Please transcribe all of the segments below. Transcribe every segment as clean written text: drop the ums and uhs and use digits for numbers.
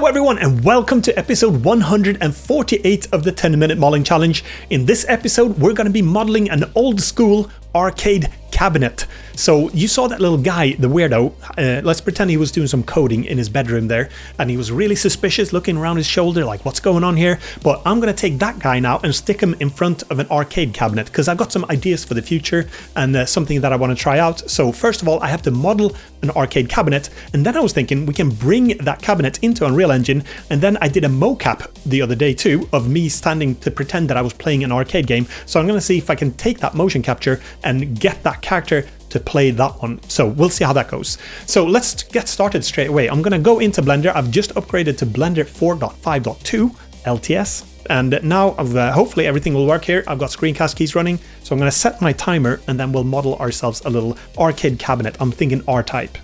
Hello everyone and welcome to episode 148 of the 10-minute modeling challenge. In this episode we're going to be modeling an old school arcade cabinet. So you saw that little guy, the weirdo, let's pretend he was doing some coding in his bedroom there, and he was really suspicious looking around his shoulder like what's going on here. But I'm going to take that guy now and stick him in front of an arcade cabinet because I've got some ideas for the future and something that I want to try out. So first of all I have to model an arcade cabinet, and then I was thinking we can bring that cabinet into Unreal Engine, and then I did a mocap the other day too of me standing to pretend that I was playing an arcade game. So I'm going to see if I can take that motion capture and get that character to play that one. So we'll see how that goes. So let's get started straight away. I'm going to go into Blender. I've just upgraded to Blender 4.5.2 LTS, and now hopefully everything will work here. I've got screencast keys running, so I'm going to set my timer and then we'll model ourselves a little arcade cabinet. I'm thinking R-type.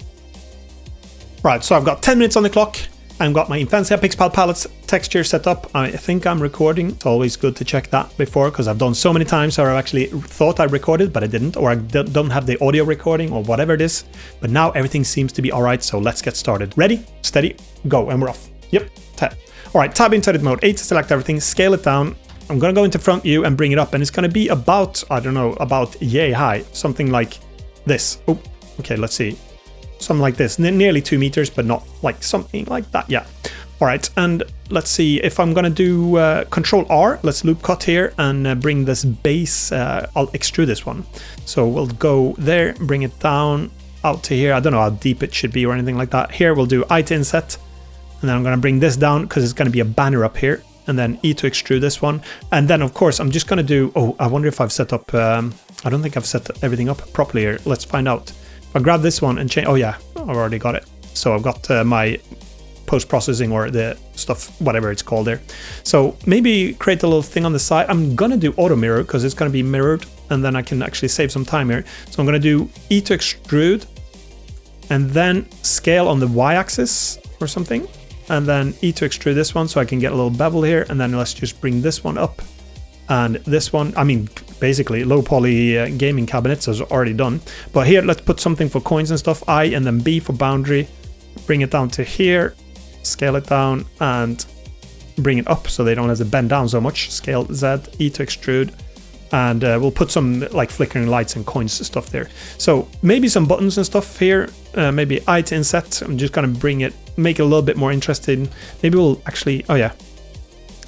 Right, so I've got 10 minutes on the clock. I've got my Infantia Pixpal palettes texture set up. I think I'm recording. It's always good to check that before because I've done so many times where I've actually thought I recorded but I didn't, or I don't have the audio recording or whatever it is. But now everything seems to be alright, so let's get started. Ready, steady, go, and we're off. Yep, tab. Alright, tab into edit mode 8 to select everything, scale it down. I'm going to go into front view and bring it up, and it's going to be about, I don't know, about yay high. Something like this. Oh, okay, let's see. Something like this, nearly 2 meters, but not like something like that. Yeah. All right. And let's see if I'm going to do Control R. Let's loop cut here and bring this base. I'll extrude this one. So we'll go there, bring it down out to here. I don't know how deep it should be or anything like that. Here we'll do I to inset. And then I'm going to bring this down because it's going to be a banner up here. And then E to extrude this one. And then, of course, I'm just going to do... Oh, I wonder if I've set up... I don't think I've set everything up properly here. Let's find out. I grab this one and change. Oh yeah, I've already got it. So I've got my post-processing or the stuff, whatever it's called there. So maybe create a little thing on the side. I'm gonna do auto mirror because it's gonna be mirrored, and then I can actually save some time here. So I'm gonna do E to extrude, and then scale on the Y-axis or something, and then E to extrude this one so I can get a little bevel here, and then let's just bring this one up. And this one, I mean, basically low poly gaming cabinets is already done. But here, let's put something for coins and stuff. I and then B for boundary. Bring it down to here, scale it down and bring it up so they don't have to bend down so much. Scale Z, E to extrude. And we'll put some like flickering lights and coins and stuff there. So maybe some buttons and stuff here. Maybe I to inset. I'm just going to bring it, make it a little bit more interesting. Maybe we'll actually, oh yeah,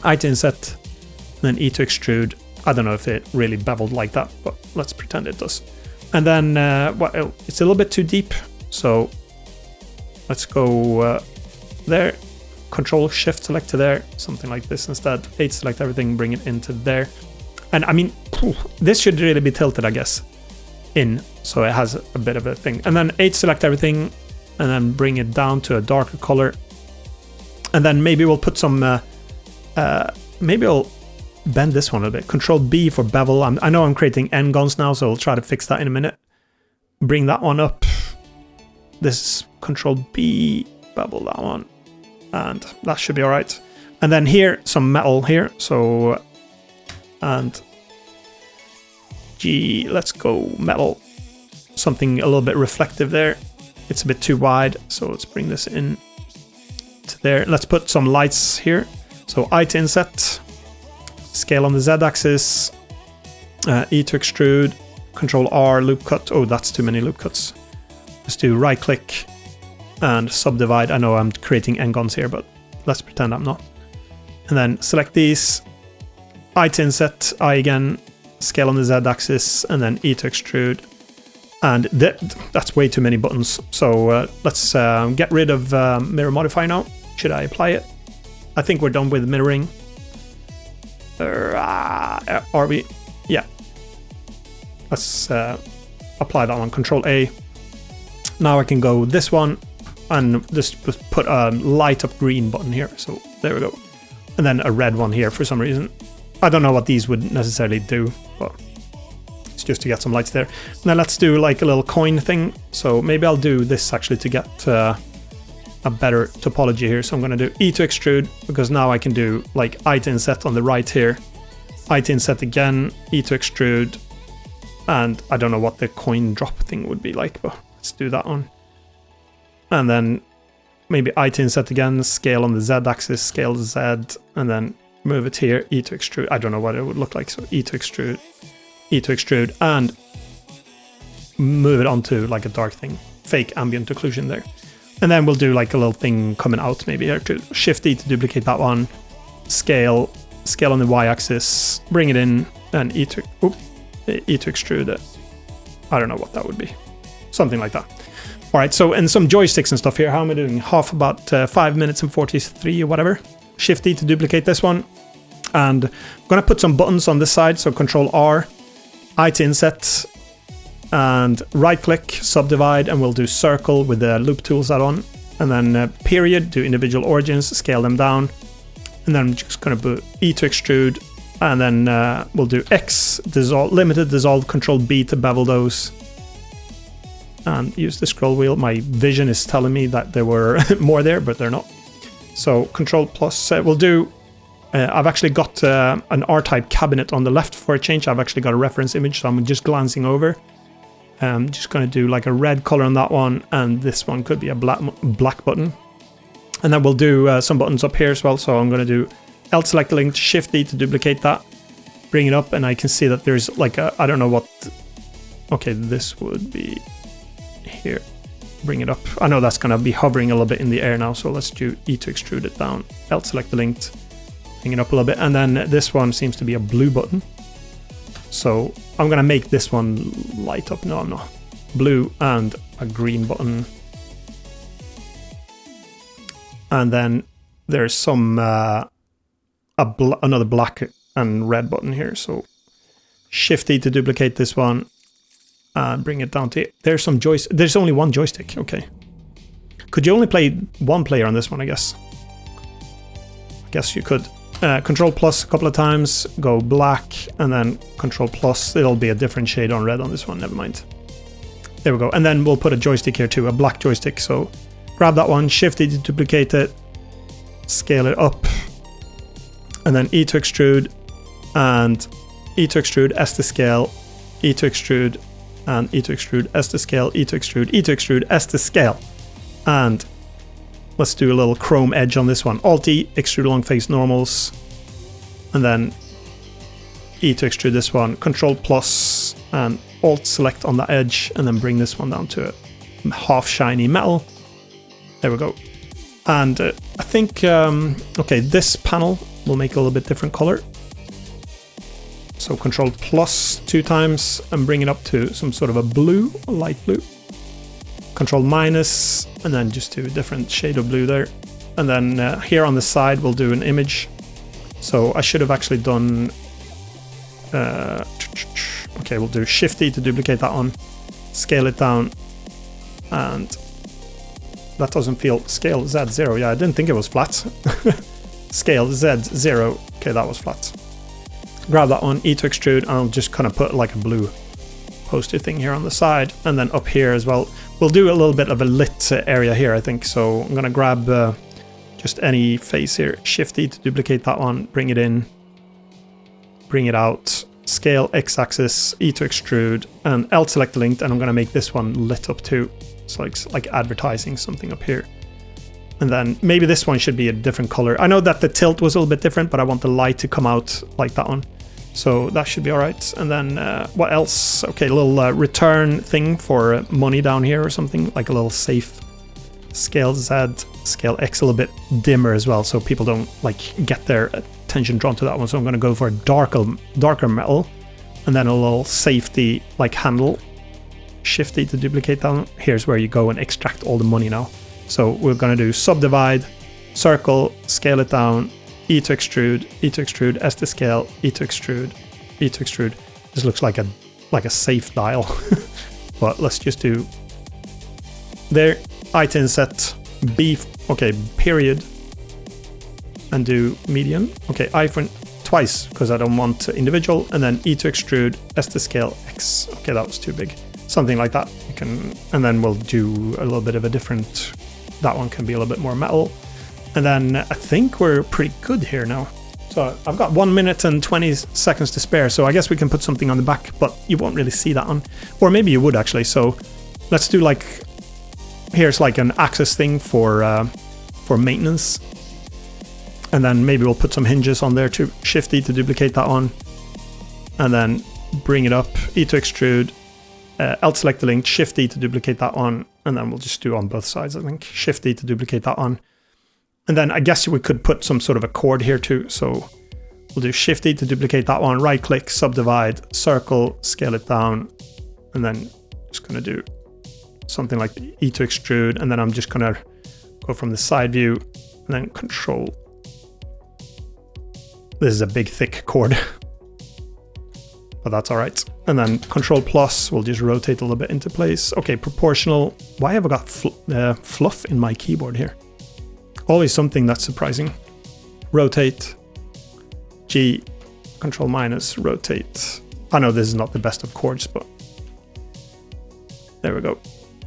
I to inset. Then E to extrude. I don't know if it really beveled like that, but let's pretend it does. And then it's a little bit too deep, so let's go there. Control Shift select to there, something like this instead. 8 select everything, bring it into there. And I mean, this should really be tilted, I guess, in, so it has a bit of a thing. And then 8 select everything, and then bring it down to a darker color. And then maybe we'll put some, maybe I'll bend this one a bit. Control B for bevel. I know I'm creating end guns now, so I'll try to fix that in a minute. Bring that one up. This is Control B, bevel that one, and that should be all right. And then here, some metal here. So, and G, let's go metal. Something a little bit reflective there. It's a bit too wide, so let's bring this in to there. Let's put some lights here. So I to inset. Scale on the Z-axis, E to extrude, Control R, loop cut. Oh, that's too many loop cuts. Let's do right click and subdivide. I know I'm creating n-gons here, but let's pretend I'm not. And then select these, I to inset, I again, scale on the Z-axis, and then E to extrude. And that's way too many buttons. So let's get rid of mirror modify now. Should I apply it? I think we're done with mirroring. Are we? Yeah. Let's apply that one. Control A. Now I can go this one and just put a light up green button here. So there we go. And then a red one here for some reason. I don't know what these would necessarily do, but it's just to get some lights there. Now let's do like a little coin thing. So maybe I'll do this actually to get a better topology here. So I'm going to do E to extrude because now I can do like I to inset on the right here. I to inset again, E to extrude, and I don't know what the coin drop thing would be like, but let's do that one. And then maybe I to inset again, scale on the Z axis, scale Z, and then move it here, E to extrude. I don't know what it would look like, so E to extrude, and move it onto like a dark thing, fake ambient occlusion there. And then we'll do like a little thing coming out maybe here to Shift E to duplicate that one, scale on the Y axis, bring it in, and E to extrude it. I don't know what that would be. Something like that. All right, so, and some joysticks and stuff here. How am I doing? Half about 5 minutes and 43 or whatever. Shift E to duplicate this one. And I'm gonna put some buttons on this side. So Control R, I to inset, and right click, subdivide, and we'll do circle with the loop tools add-on. And then period, do individual origins, scale them down. And then I'm just gonna put E to extrude, and then we'll do X, dissolve, limited dissolve, Control B to bevel those. And use the scroll wheel. My vision is telling me that there were more there, but they're not. So Control plus, we'll do, I've actually got an R-type cabinet on the left for a change. I've actually got a reference image, so I'm just glancing over. I'm just going to do like a red color on that one, and this one could be a black button. And then we'll do some buttons up here as well. So I'm going to do Alt select link, Shift D to duplicate that, bring it up, and I can see that there's like a, I don't know what, okay, this would be here, bring it up. I know that's going to be hovering a little bit in the air now, so let's do E to extrude it down, Alt select the link, bring it up a little bit, and then this one seems to be a blue button. So I'm going to make this one light up. No, I'm not. Blue and a green button. And then there's some another black and red button here. So Shift E to duplicate this one and bring it down to it. There's some joystick. There's only one joystick. Okay. Could you only play one player on this one? I guess you could. Control plus a couple of times, go black, and then Control plus. It'll be a different shade on red on this one. Never mind. There we go. And then we'll put a joystick here too, a black joystick. So grab that one, Shift E to duplicate it, scale it up, and then E to extrude, and E to extrude, S to scale, E to extrude, and E to extrude, S to scale, E to extrude, E to extrude, S to scale. And let's do a little chrome edge on this one. Alt E, extrude along face normals, and then E to extrude this one. Control plus and Alt select on the edge, and then bring this one down to a half shiny metal. There we go. And I think, okay, this panel will make a little bit different color. So Control plus 2 times and bring it up to some sort of a blue, a light blue. Control minus, and then just do a different shade of blue there. And then here on the side, we'll do an image. So I should have actually done, okay, we'll do Shift E to duplicate that one, scale it down, and that doesn't feel, scale Z0. Yeah, I didn't think it was flat. Scale Z0. Okay, that was flat. Grab that one, E to extrude, and I'll just kind of put like a blue poster thing here on the side, and then up here as well. We'll do a little bit of a lit area here, I think. So I'm gonna grab just any face here, Shift E to duplicate that one, bring it in, bring it out, scale X-axis, E to extrude, and Alt select linked, and I'm gonna make this one lit up too. So like advertising something up here. And then maybe this one should be a different color. I know that the tilt was a little bit different, but I want the light to come out like that one. So that should be all right. And then what else? Okay, a little return thing for money down here or something, like a little safe. Scale Z, scale X a little bit dimmer as well, so people don't like get their attention drawn to that one. So I'm going to go for a darker metal, and then a little safety like handle. Shift E to duplicate that one. Here's where you go and extract all the money now. So we're going to do subdivide, circle, scale it down, E to extrude, S to scale, E to extrude, E to extrude. This looks like a safe dial, but let's just do there. I to inset, B, okay, period, and do median. Okay, I for twice because I don't want individual, and then E to extrude, S to scale, X. Okay, that was too big. Something like that. You can, and then we'll do a little bit of a different. That one can be a little bit more metal. And then I think we're pretty good here now. So I've got 1 minute and 20 seconds to spare. So I guess we can put something on the back, but you won't really see that one. Or maybe you would actually. So let's do like, here's like an axis thing for for maintenance. And then maybe we'll put some hinges on there too. Shift E to duplicate that one. And then bring it up, E to extrude, Alt select the link, Shift E to duplicate that one. And then we'll just do on both sides, I think. Shift E to duplicate that one. And then I guess we could put some sort of a chord here too. So we'll do Shift E to duplicate that one, right click, subdivide, circle, scale it down. And then just gonna do something like E to extrude. And then I'm just gonna go from the side view and then Control. This is a big thick chord, but that's all right. And then Control plus, we'll just rotate a little bit into place. Okay, proportional. Why have I got fluff in my keyboard here? Always something that's surprising. Rotate, G, Control minus, rotate. I know this is not the best of chords, but there we go.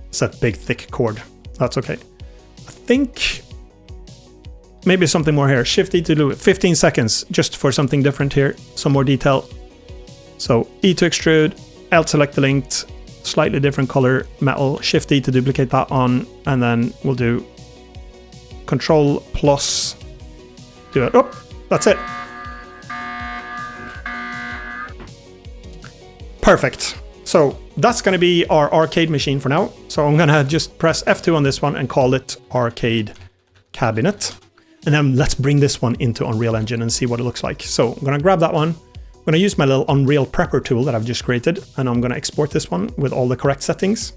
It's that big thick chord. That's okay. I think maybe something more here. Shift E to do it. 15 seconds just for something different here. Some more detail. So E to extrude, Alt select the linked, slightly different color metal. Shift E to duplicate that on, and then we'll do Control plus. Do it. Oh, that's it. Perfect. So that's going to be our arcade machine for now. So I'm going to just press F2 on this one and call it Arcade Cabinet. And then let's bring this one into Unreal Engine and see what it looks like. So I'm going to grab that one. I'm going to use my little Unreal Prepper tool that I've just created. And I'm going to export this one with all the correct settings.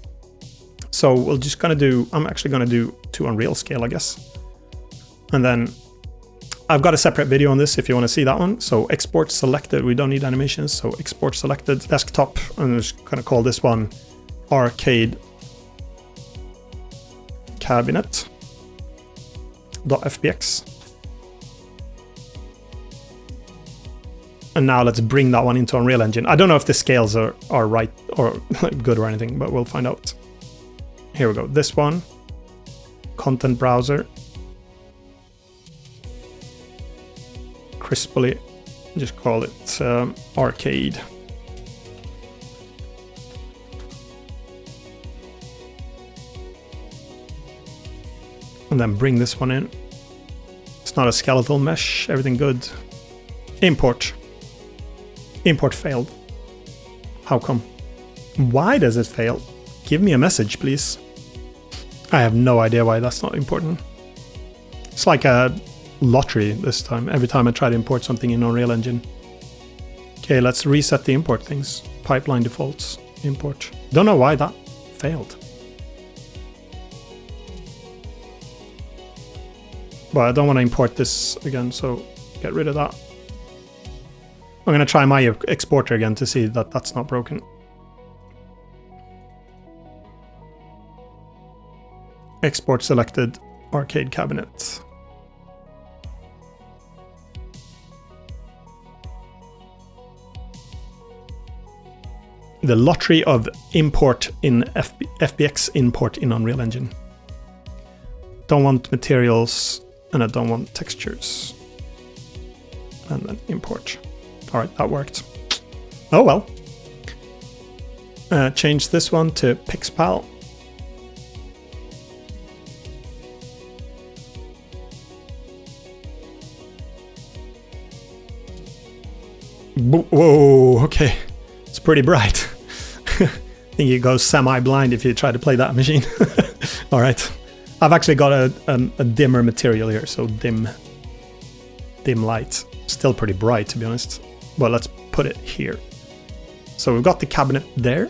So we're just going to do, I'm actually going to do to Unreal scale, I guess. And then I've got a separate video on this if you want to see that one. So export selected, we don't need animations. So export selected desktop. I'm just going to call this one Arcade Cabinet.fbx. And now let's bring that one into Unreal Engine. I don't know if the scales are right or good or anything, but we'll find out. Here we go. This one, content browser. Crisply, just call it Arcade. And then bring this one in. It's not a skeletal mesh, everything good. Import. Import failed. How come? Why does it fail? Give me a message, please. I have no idea why that's not important. It's like a lottery this time, every time I try to import something in Unreal Engine. Okay, let's reset the import things. Pipeline defaults, import. Don't know why that failed. But I don't want to import this again, so get rid of that. I'm going to try my exporter again to see that that's not broken. Export selected, Arcade Cabinet. The lottery of import in FBX import in Unreal Engine. Don't want materials and I don't want textures. And then import. All right, that worked. Oh well. Change this one to Pixpal. Whoa, okay. It's pretty bright. I think you go semi-blind if you try to play that machine. All right. I've actually got a dimmer material here, so dim light. Still pretty bright, to be honest. Well, let's put it here. So we've got the cabinet there.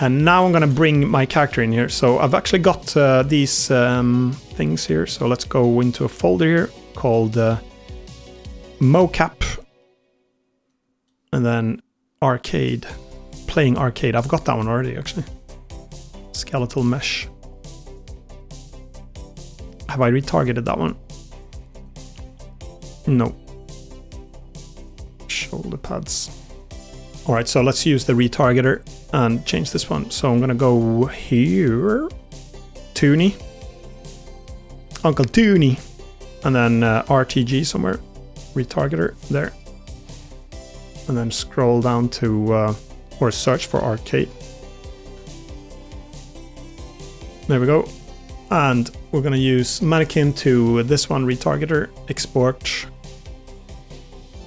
And now I'm going to bring my character in here. So I've actually got these things here. So let's go into a folder here called mocap. And then arcade. Playing arcade. I've got that one already, actually. Skeletal mesh. Have I retargeted that one? No. Shoulder pads. All right, so let's use the retargeter and change this one. So I'm gonna go here. Toonie. Uncle Toonie. And then RTG somewhere. Retargeter there. And then scroll down to, or search for arcade. There we go. And we're gonna use mannequin to this one, retargeter, export,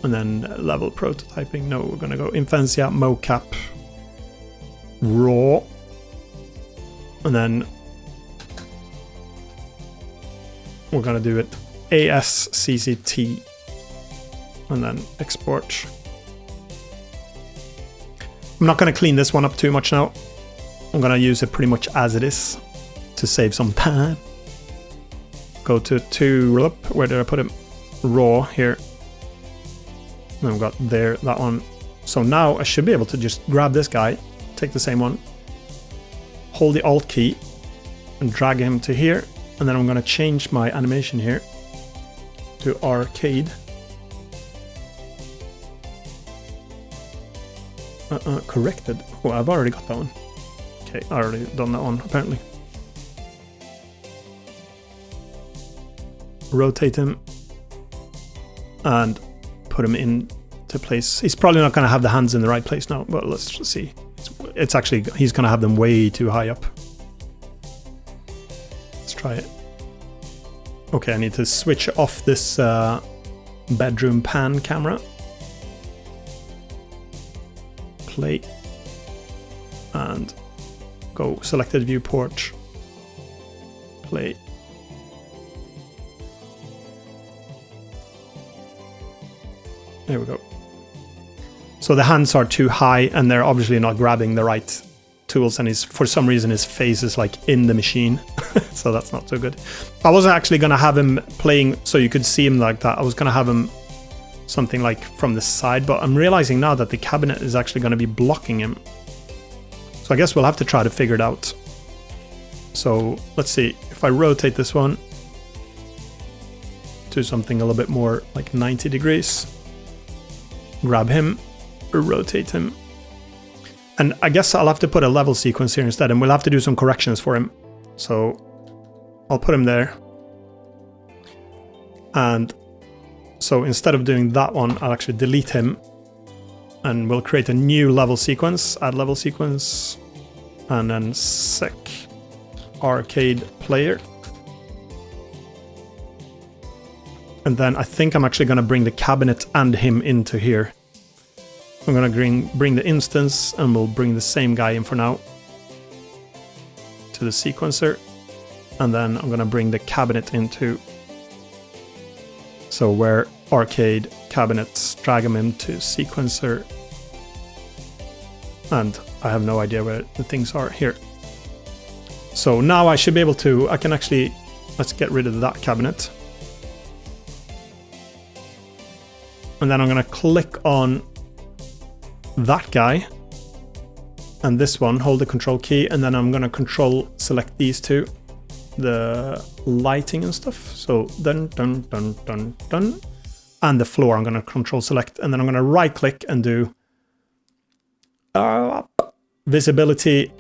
and then level prototyping. No, we're gonna go Infantia, mocap, raw, and then we're gonna do it ASCCT, and then export. I'm not gonna clean this one up too much now. I'm gonna use it pretty much as it is to save some time. Go to where did I put it? Raw here. And I've got there, that one. So now I should be able to just grab this guy, take the same one, hold the Alt key, and drag him to here. And then I'm gonna change my animation here to arcade. Corrected. Oh, I've already got that one. Okay, I already done that one, apparently. Rotate him and put him into place. He's probably not going to have the hands in the right place now, but let's just see. It's actually, he's going to have them way too high up. Let's try it. Okay, I need to switch off this bedroom pan camera. Play and go selected viewport. Play. There we go. So the hands are too high and they're obviously not grabbing the right tools, and for some reason his face is like in the machine. So that's not so good. I wasn't actually going to have him playing so you could see him like that. I was going to have him something like from the side, but I'm realizing now that the cabinet is actually going to be blocking him. So I guess we'll have to try to figure it out. So let's see, if I rotate this one to something a little bit more like 90 degrees, grab him, rotate him. And I guess I'll have to put a level sequence here instead, and we'll have to do some corrections for him. So I'll put him there. And so instead of doing that one, I'll actually delete him. And we'll create a new level sequence, add level sequence, and then sec arcade player. And then I think I'm actually going to bring the cabinet and him into here. I'm going to bring the instance, and we'll bring the same guy in for now to the sequencer. And then I'm going to bring the cabinet into, so where arcade cabinets, drag them into sequencer. And I have no idea where the things are here. So now I should be able to, I can actually, let's get rid of that cabinet. And then I'm going to click on that guy and this one, hold the control key, and then I'm going to control select these two, the lighting and stuff. So dun dun dun dun dun, and the floor I'm going to control select, and then I'm going to right click and do visibility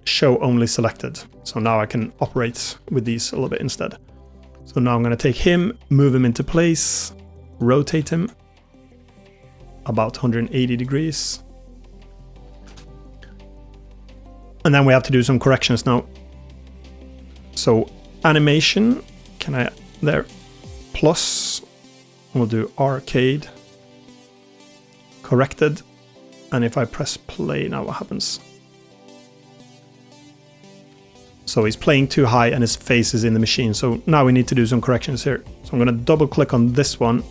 show only selected. So now I can operate with these a little bit instead. So now I'm going to take him, move him into place, rotate him about 180 degrees. And then we have to do some corrections now. So animation, can I, there, plus, we'll do arcade, corrected. And if I press play now, what happens? So he's playing too high and his face is in the machine. So now we need to do some corrections here. So I'm going to double click on this one.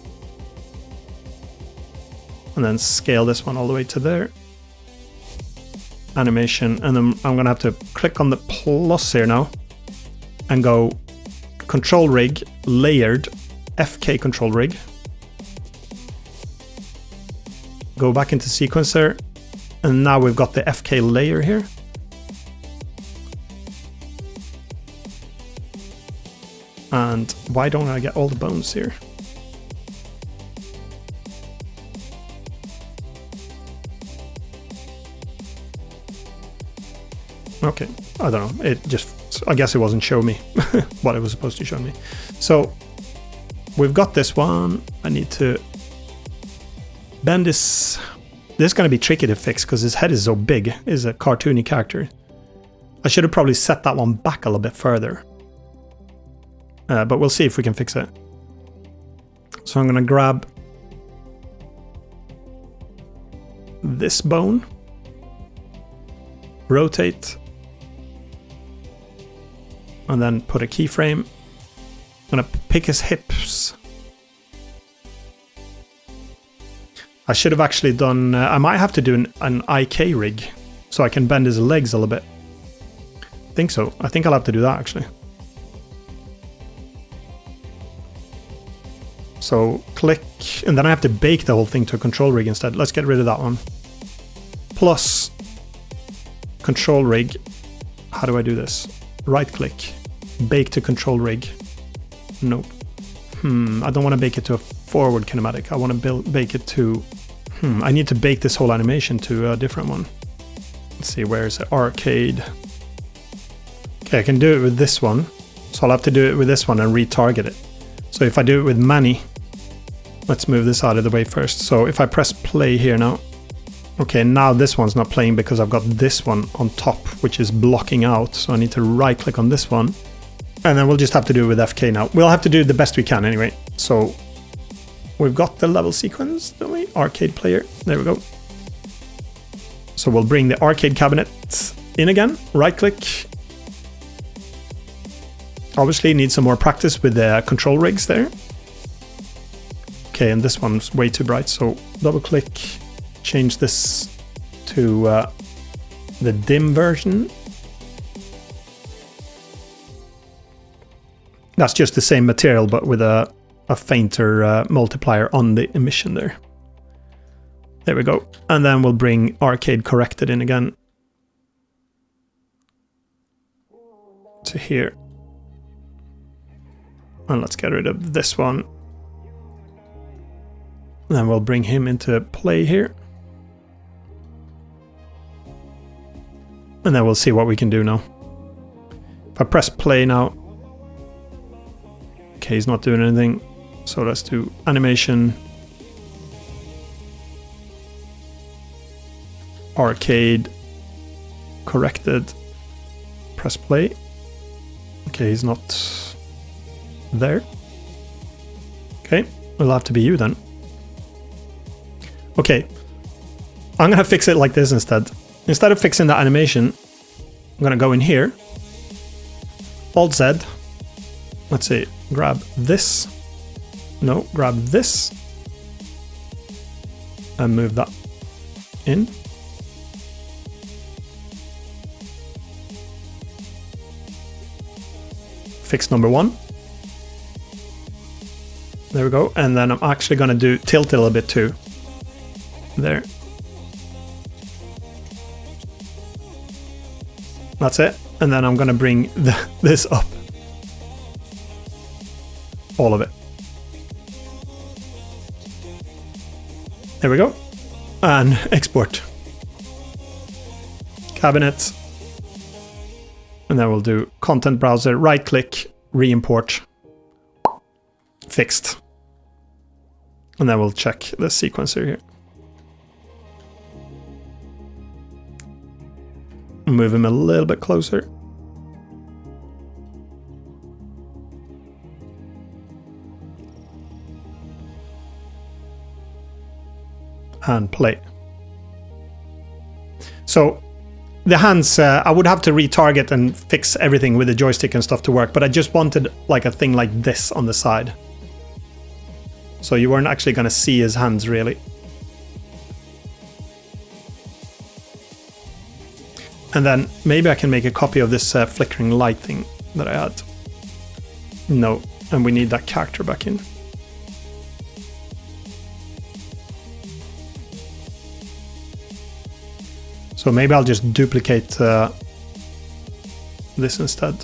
And then scale this one all the way to there. Animation. And then I'm going to have to click on the plus here now. And go control rig, layered, FK control rig. Go back into sequencer. And now we've got the FK layer here. And why don't I get all the bones here? Okay, I don't know. It just, I guess it wasn't showing me what it was supposed to show me. So we've got this one. I need to bend this. This is going to be tricky to fix because his head is so big. He's a cartoony character. I should have probably set that one back a little bit further. but we'll see if we can fix it. So I'm gonna grab this bone, rotate, and then put a keyframe. I'm gonna pick his hips. I should have actually done, I might have to do an IK rig so I can bend his legs a little bit. I think so. I think I'll have to do that actually. So click, and then I have to bake the whole thing to a control rig instead. Let's get rid of that one. Plus control rig. How do I do this? Right click, bake to control rig. Nope. I don't want to bake it to a forward kinematic. I want to bake it to, I need to bake this whole animation to a different one. Let's see, where is it? Arcade. Okay, I can do it with this one. So I'll have to do it with this one and retarget it. So if I do it with Mani, let's move this out of the way first. So if I press play here now, okay, now this one's not playing because I've got this one on top, which is blocking out. So I need to right click on this one. And then we'll just have to do it with FK now. We'll have to do the best we can anyway. So we've got the level sequence, don't we? Arcade player, there we go. So we'll bring the arcade cabinet in again, right click. Obviously need some more practice with the control rigs there. Okay, and this one's way too bright, so double click, change this to the dim version. That's just the same material, but with a fainter multiplier on the emission there. There we go. And then we'll bring arcade corrected in again to here. And let's get rid of this one. Then we'll bring him into play here. And then we'll see what we can do now. If I press play now. Okay, he's not doing anything. So let's do animation. Arcade. Corrected. Press play. Okay, he's not there. Okay, it'll have to be you then. Okay, I'm gonna fix it like this instead. Instead of fixing the animation, I'm gonna go in here, Alt Z, let's see, grab this, no, grab this, and move that in. Fix number one. There we go, and then I'm actually gonna do tilt it a little bit too. There. That's it. And then I'm gonna bring this up. All of it. There we go. And export. Cabinet. And then we'll do content browser, right click, re-import. Fixed. And then we'll check the sequencer here. Move him a little bit closer. And play. So the hands, I would have to retarget and fix everything with the joystick and stuff to work, but I just wanted like a thing like this on the side. So you weren't actually going to see his hands really. And then maybe I can make a copy of this flickering light thing that I had. No, and we need that character back in. So maybe I'll just duplicate this instead.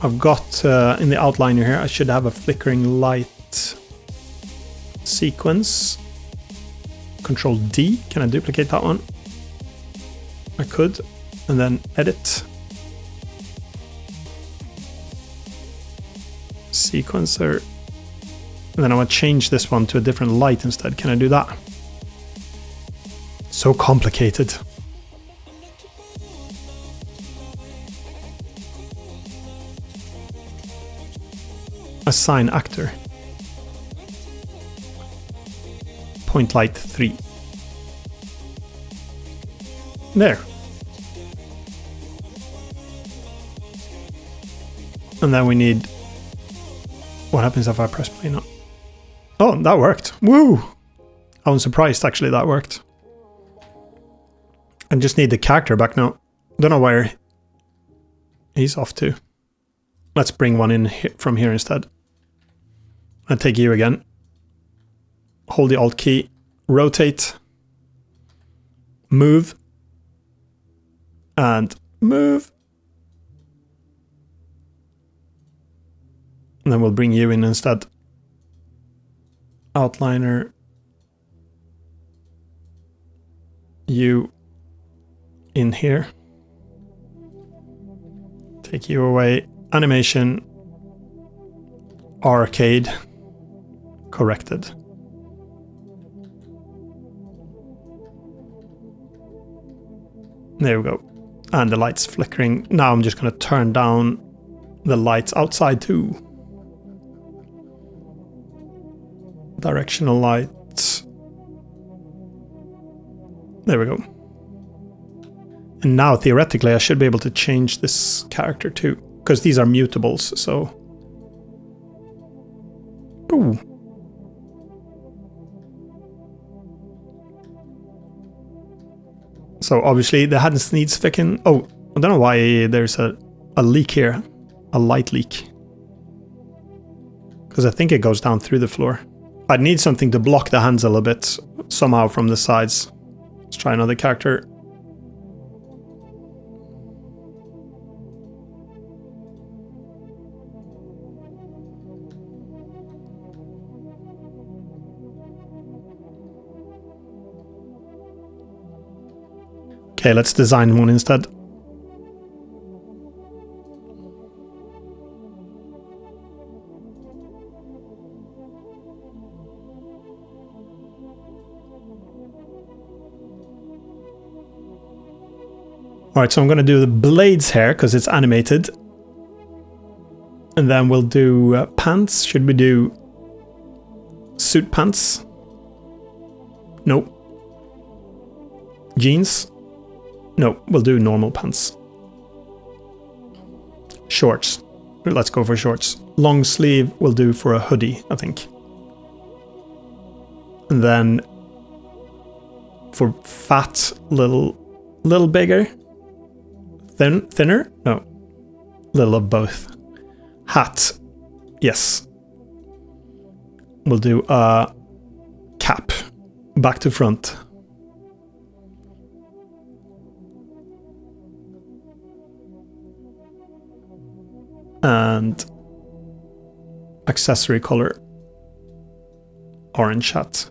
I've got in the outliner here, I should have a flickering light sequence. Control D, can I duplicate that one? I could. And then edit. Sequencer. And then I want to change this one to a different light instead. Can I do that? So complicated. Assign actor. Point light 3. There. And then we need... What happens if I press play now? Oh, that worked. Woo! I was surprised actually that worked. I just need the character back now. Don't know where he's off to. Let's bring one in from here instead. I'll take you again. Hold the Alt key. Rotate. Move. And move. And then we'll bring you in instead. Outliner. You in here. Take you away. Animation. Arcade. Corrected. There we go. And the light's flickering. Now I'm just going to turn down the lights outside too. Directional lights. There we go. And now theoretically I should be able to change this character too, because these are mutables, so... Ooh. So obviously the head needs fixing. Oh, I don't know why there's a leak here. A light leak. Because I think it goes down through the floor. I'd need something to block the hands a little bit, somehow from the sides. Let's try another character. Okay, let's design one instead. Alright, so I'm going to do the blades hair because it's animated. And then we'll do pants. Should we do suit pants? Nope. Jeans? No, we'll do normal pants. Shorts. Let's go for shorts. Long sleeve we'll do for a hoodie, I think. And then for fat, little bigger. Thinner? No. Little of both. Hat. Yes. We'll do a cap. Back to front. And accessory color. Orange hat.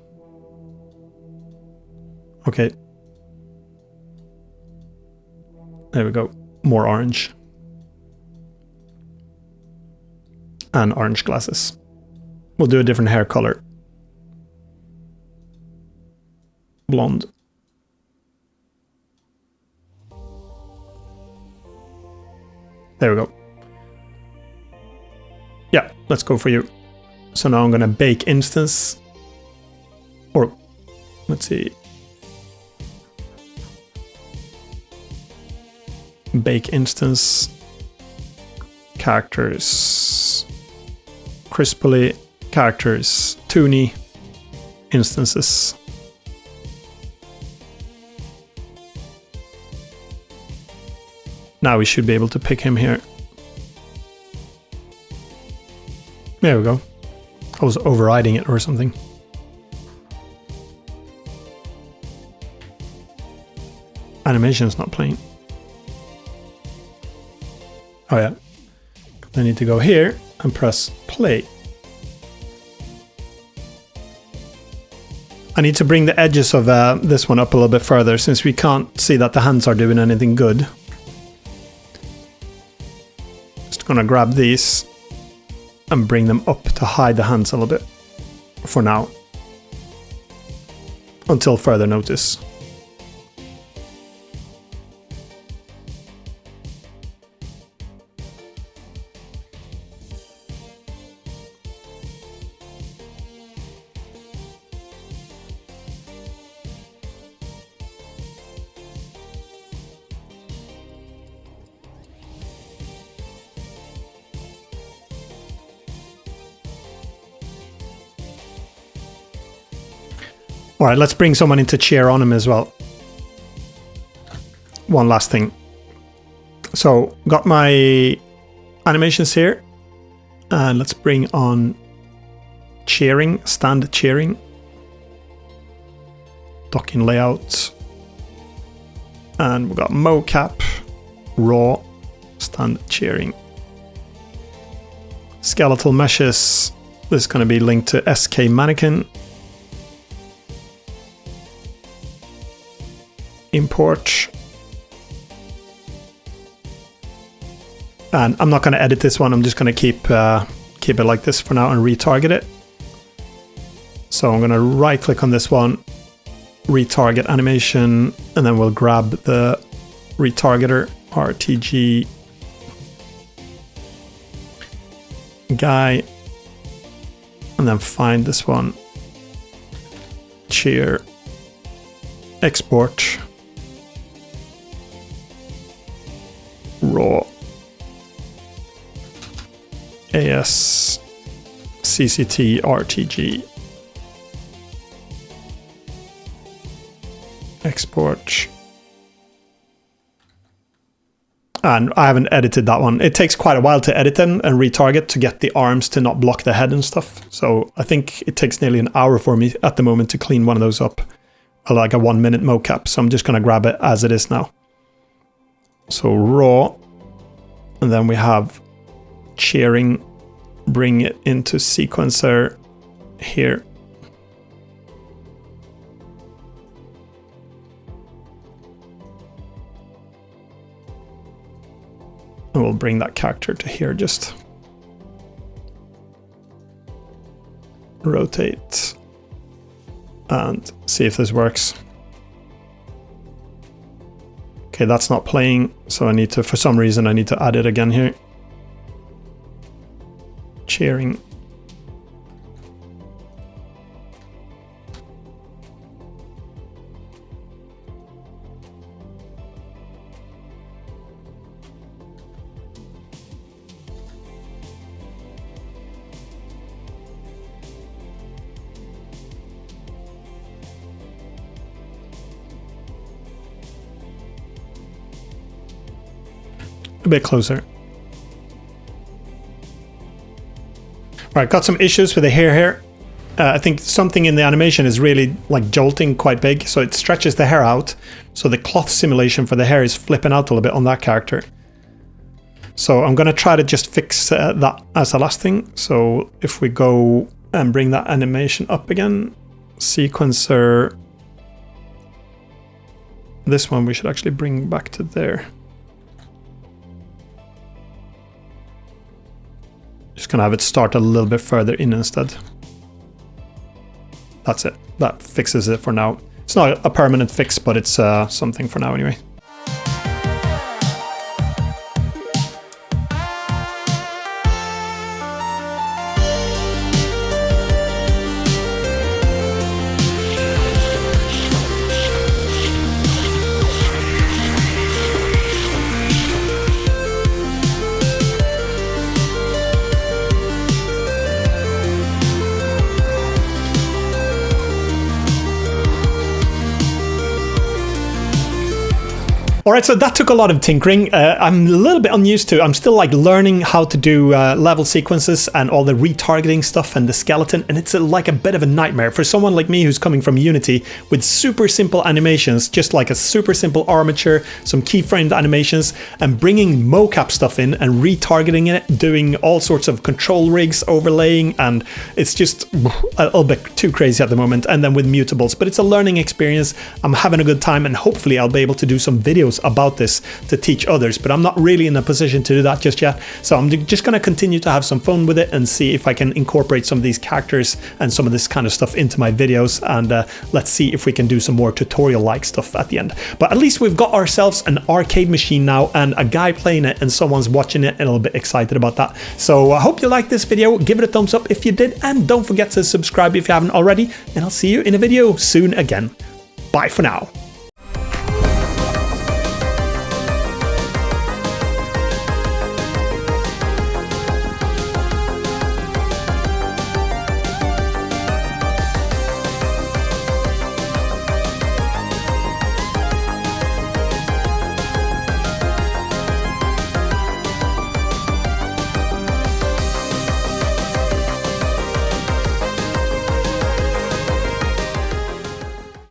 Okay. There we go. More orange. And orange glasses. We'll do a different hair color. Blonde. There we go. Yeah, let's go for you. So now I'm gonna bake instance. Or, let's see. Bake instance. Characters. Crisply. Characters. Toony. Instances. Now we should be able to pick him here. There we go. I was overriding it or something. Animation's not playing. Oh yeah. I need to go here and press play. I need to bring the edges of this one up a little bit further since we can't see that the hands are doing anything good. Just gonna grab these and bring them up to hide the hands a little bit for now. Until further notice. All right, let's bring someone into cheer on him as well. One last thing. So, got my animations here. And let's bring on cheering, stand cheering. Docking layout. And we've got mocap, raw, stand cheering. Skeletal meshes. This is going to be linked to SK Mannequin. Import. And I'm not going to edit this one. I'm just going to keep it like this for now and retarget it. So I'm going to right click on this one, retarget animation, and then we'll grab the retargeter, RTG guy, and then find this one, cheer, export, raw, AS, CCT, RTG, export. And I haven't edited that one. It takes quite a while to edit them and retarget to get the arms to not block the head and stuff. So I think it takes nearly an hour for me at the moment to clean one of those up. Like a 1 minute mocap. So I'm just going to grab it as it is now. So raw. And then we have cheering. Bring it into sequencer here. And we'll bring that character to here, just rotate and see if this works. Okay, that's not playing, so I need to, for some reason, I need to add it again here. Cheering. A bit closer. Right, got some issues with the hair here. I think something in the animation is really like jolting quite big, so it stretches the hair out. So the cloth simulation for the hair is flipping out a little bit on that character. So I'm going to try to just fix that as the last thing. So if we go and bring that animation up again, sequencer, this one we should actually bring back to there. Just gonna have it start a little bit further in instead. That's it. That fixes it for now. It's not a permanent fix, but it's something for now anyway. All right, so that took a lot of tinkering. I'm a little bit unused to. I'm still like learning how to do level sequences and all the retargeting stuff and the skeleton, and it's like a bit of a nightmare for someone like me who's coming from Unity with super simple animations, just like a super simple armature, some keyframed animations, and bringing mocap stuff in and retargeting it, doing all sorts of control rigs, overlaying, and it's just a little bit too crazy at the moment. And then with mutables, but it's a learning experience. I'm having a good time, and hopefully I'll be able to do some videos about this to teach others, but I'm not really in a position to do that just yet. So I'm just going to continue to have some fun with it and see if I can incorporate some of these characters and some of this kind of stuff into my videos, and let's see if we can do some more tutorial-like stuff at the end. But at least we've got ourselves an arcade machine now and a guy playing it, and someone's watching it and a little bit excited about that. So I hope you liked this video. Give it a thumbs up if you did, and don't forget to subscribe if you haven't already, and I'll see you in a video soon again. Bye for now.